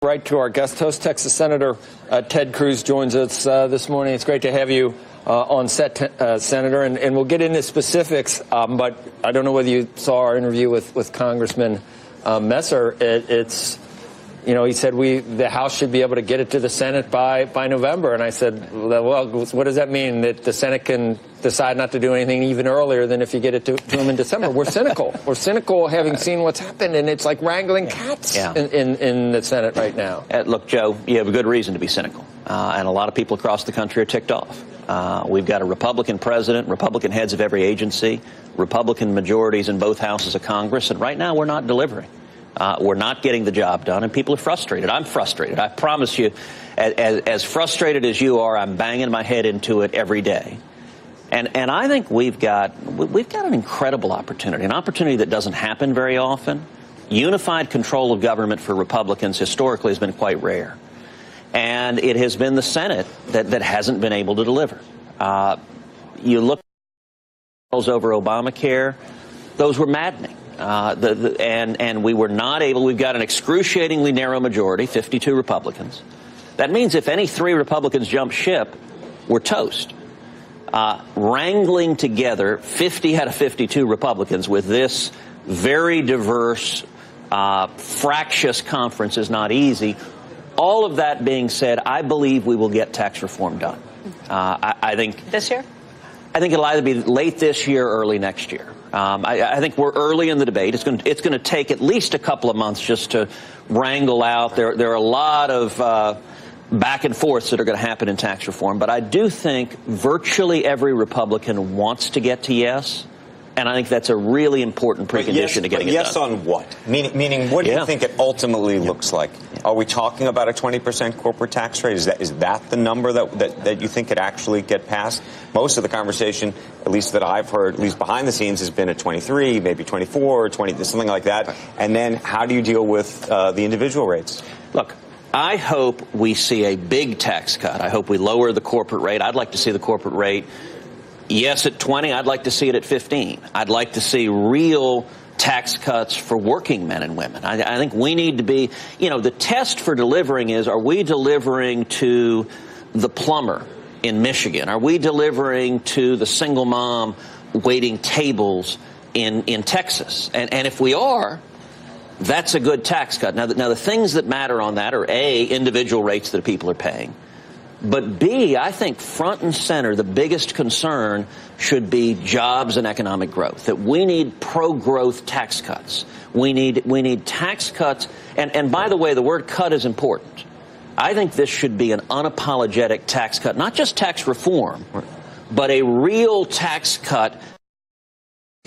Right to our guest host, Texas Senator Ted Cruz joins us this morning. It's great to have you on set, Senator, and we'll get into specifics, but I don't know whether you saw our interview with Congressman Messer. It's, you know, he said the House should be able to get it to the Senate by November, and I said, well, what does that mean, that the Senate can decide not to do anything even earlier than if you get it to them in December? We're cynical. We're cynical, having seen what's happened, and it's like wrangling cats in the Senate right now. Look, Joe, you have a good reason to be cynical, and a lot of people across the country are ticked off. We've got a Republican president, Republican heads of every agency, Republican majorities in both houses of Congress, and right now we're not delivering. We're not getting the job done, and people are frustrated. I'm frustrated. I promise you, as frustrated as you are, I'm banging my head into it every day. And I think we've got an incredible opportunity, an opportunity that doesn't happen very often. Unified control of government for Republicans historically has been quite rare. And it has been the Senate that hasn't been able to deliver. You look at over Obamacare, those were maddening. And we were not able, we've got an excruciatingly narrow majority, 52 Republicans. That means if any 3 Republicans jump ship, we're toast. Wrangling together 50 out of 52 Republicans with this very diverse, fractious conference is not easy. All of that being said, I believe we will get tax reform done. I think this year? I think it'll either be late this year or early next year. I think we're early in the debate. It's going to take at least a couple of months just to wrangle out. There are a lot of back and forths that are going to happen in tax reform. But I do think virtually every Republican wants to get to yes. And I think that's a really important precondition to getting it done. Yes on what? Meaning what do you think it ultimately looks like? Are we talking about a 20% corporate tax rate? Is that the number that you think could actually get passed? Most of the conversation, at least that I've heard, at least behind the scenes, has been at 23, maybe 24, 20, something like that. And then how do you deal with the individual rates? Look, I hope we see a big tax cut. I hope we lower the corporate rate. I'd like to see the corporate rate, yes, at 20. I'd like to see it at 15. I'd like to see real tax cuts for working men and women. I think we need to be, you know, the test for delivering is, are we delivering to the plumber in Michigan? Are we delivering to the single mom waiting tables in Texas? And if we are, that's a good tax cut. Now the things that matter on that are A, individual rates that people are paying. But B, I think front and center, the biggest concern should be jobs and economic growth, that we need pro-growth tax cuts. We need tax cuts. And by the way, the word cut is important. I think this should be an unapologetic tax cut, not just tax reform, but a real tax cut to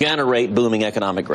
generate booming economic growth.